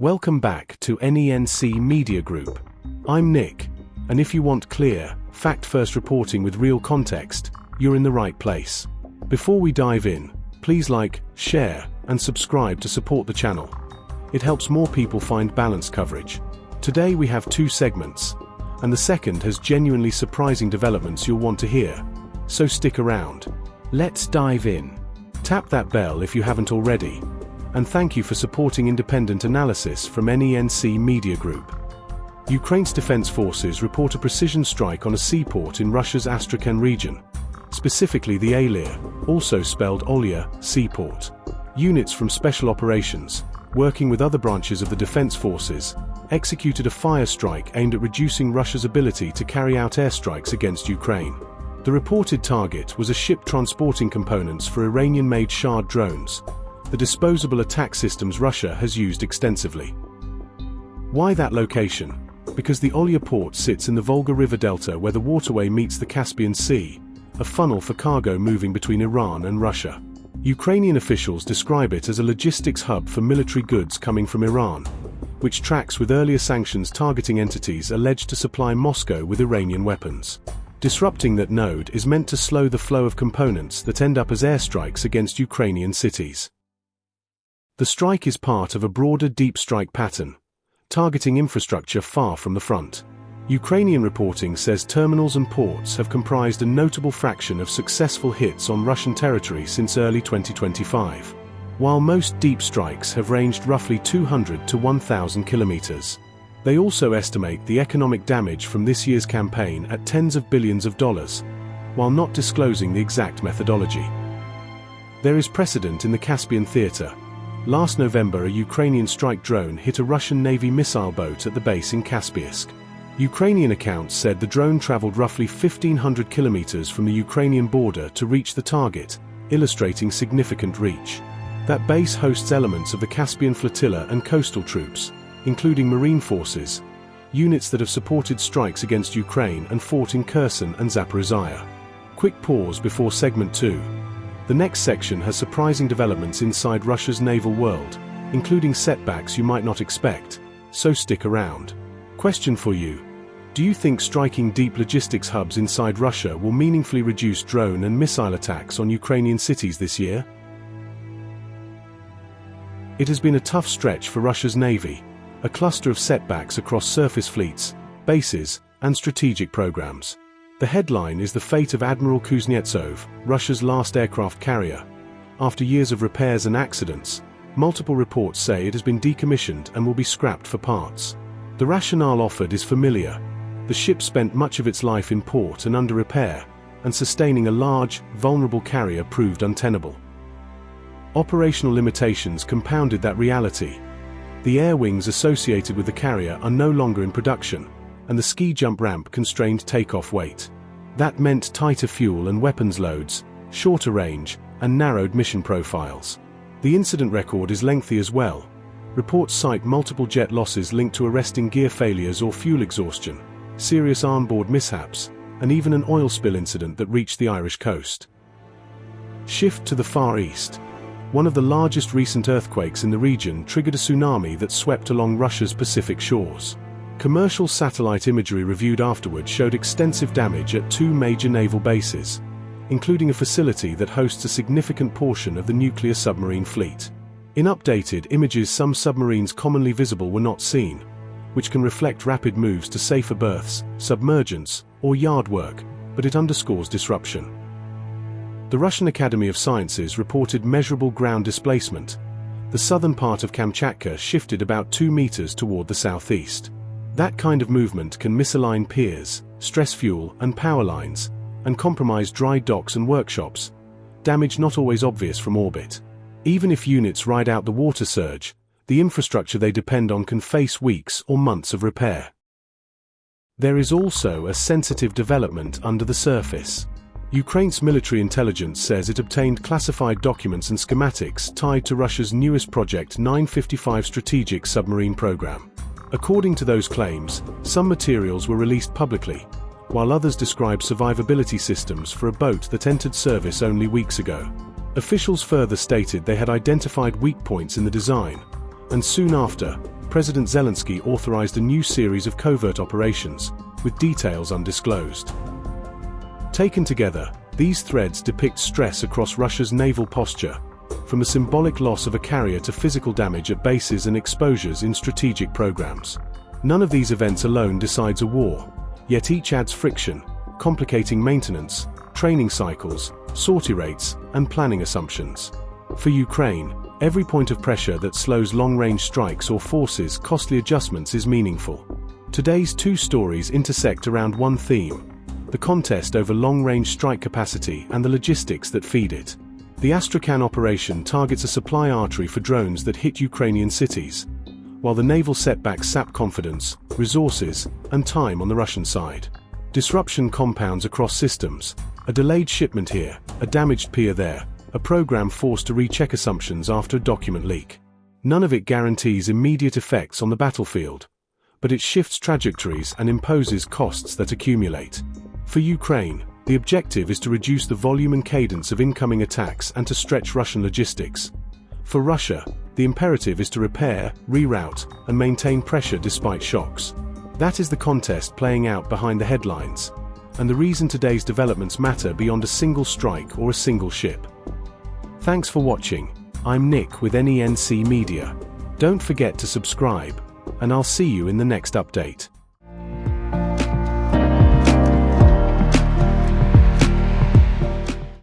Welcome back to NENC Media Group. I'm Nick, and if you want clear, fact-first reporting with real context, you're in the right place. Before we dive in, please like, share, and subscribe to support the channel. It helps more people find balanced coverage. Today we have two segments, and the second has genuinely surprising developments you'll want to hear. So stick around. Let's dive in. Tap that bell if you haven't already. And thank you for supporting independent analysis from NENC Media Group. Ukraine's defense forces report a precision strike on a seaport in Russia's Astrakhan region, specifically the Alya, also spelled Alya, seaport. Units from Special Operations, working with other branches of the defense forces, executed a fire strike aimed at reducing Russia's ability to carry out airstrikes against Ukraine. The reported target was a ship transporting components for Iranian-made Shahed drones, the disposable attack systems Russia has used extensively. Why that location? Because the Alya port sits in the Volga River delta where the waterway meets the Caspian Sea, a funnel for cargo moving between Iran and Russia. Ukrainian officials describe it as a logistics hub for military goods coming from Iran, which tracks with earlier sanctions targeting entities alleged to supply Moscow with Iranian weapons. Disrupting that node is meant to slow the flow of components that end up as airstrikes against Ukrainian cities. The strike is part of a broader deep strike pattern, targeting infrastructure far from the front. Ukrainian reporting says terminals and ports have comprised a notable fraction of successful hits on Russian territory since early 2025, while most deep strikes have ranged roughly 200 to 1,000 kilometers. They also estimate the economic damage from this year's campaign at tens of billions of dollars, while not disclosing the exact methodology. There is precedent in the Caspian theater. Last November, a Ukrainian strike drone hit a Russian Navy missile boat at the base in Kaspiysk. Ukrainian accounts said the drone traveled roughly 1,500 kilometers from the Ukrainian border to reach the target, illustrating significant reach. That base hosts elements of the Caspian Flotilla and coastal troops, including marine forces, units that have supported strikes against Ukraine and fought in Kherson and Zaporizhia. Quick pause before segment 2. The next section has surprising developments inside Russia's naval world, including setbacks you might not expect, so stick around. Question for you. Do you think striking deep logistics hubs inside Russia will meaningfully reduce drone and missile attacks on Ukrainian cities this year? It has been a tough stretch for Russia's Navy, a cluster of setbacks across surface fleets, bases, and strategic programs. The headline is the fate of Admiral Kuznetsov, Russia's last aircraft carrier. After years of repairs and accidents, multiple reports say it has been decommissioned and will be scrapped for parts. The rationale offered is familiar. The ship spent much of its life in port and under repair, and sustaining a large, vulnerable carrier proved untenable. Operational limitations compounded that reality. The air wings associated with the carrier are no longer in production, and the ski jump ramp constrained takeoff weight. That meant tighter fuel and weapons loads, shorter range, and narrowed mission profiles. The incident record is lengthy as well. Reports cite multiple jet losses linked to arresting gear failures or fuel exhaustion, serious onboard mishaps, and even an oil spill incident that reached the Irish coast. Shift to the Far East. One of the largest recent earthquakes in the region triggered a tsunami that swept along Russia's Pacific shores. Commercial satellite imagery reviewed afterward showed extensive damage at two major naval bases, including a facility that hosts a significant portion of the nuclear submarine fleet. In updated images, some submarines commonly visible were not seen, which can reflect rapid moves to safer berths, submergence, or yard work, but it underscores disruption. The Russian Academy of Sciences reported measurable ground displacement. The southern part of Kamchatka shifted about 2 meters toward the southeast. That kind of movement can misalign piers, stress fuel and power lines, and compromise dry docks and workshops, damage not always obvious from orbit. Even if units ride out the water surge, the infrastructure they depend on can face weeks or months of repair. There is also a sensitive development under the surface. Ukraine's military intelligence says it obtained classified documents and schematics tied to Russia's newest Project 955 strategic submarine program. According to those claims, some materials were released publicly, while others describe survivability systems for a boat that entered service only weeks ago. Officials further stated they had identified weak points in the design, and soon after, President Zelensky authorized a new series of covert operations, with details undisclosed. Taken together, these threads depict stress across Russia's naval posture, from a symbolic loss of a carrier to physical damage at bases and exposures in strategic programs. None of these events alone decides a war, yet each adds friction, complicating maintenance, training cycles, sortie rates, and planning assumptions. For Ukraine, every point of pressure that slows long-range strikes or forces costly adjustments is meaningful. Today's two stories intersect around one theme: the contest over long-range strike capacity and the logistics that feed it. The Astrakhan operation targets a supply artery for drones that hit Ukrainian cities, while the naval setbacks sap confidence, resources, and time on the Russian side. Disruption compounds across systems: a delayed shipment here, a damaged pier there, a program forced to recheck assumptions after a document leak. None of it guarantees immediate effects on the battlefield, but it shifts trajectories and imposes costs that accumulate. For Ukraine, the objective is to reduce the volume and cadence of incoming attacks and to stretch Russian logistics. For Russia, the imperative is to repair, reroute, and maintain pressure despite shocks. That is the contest playing out behind the headlines, and the reason today's developments matter beyond a single strike or a single ship. Thanks for watching. I'm Nick with NENC Media. Don't forget to subscribe, and I'll see you in the next update.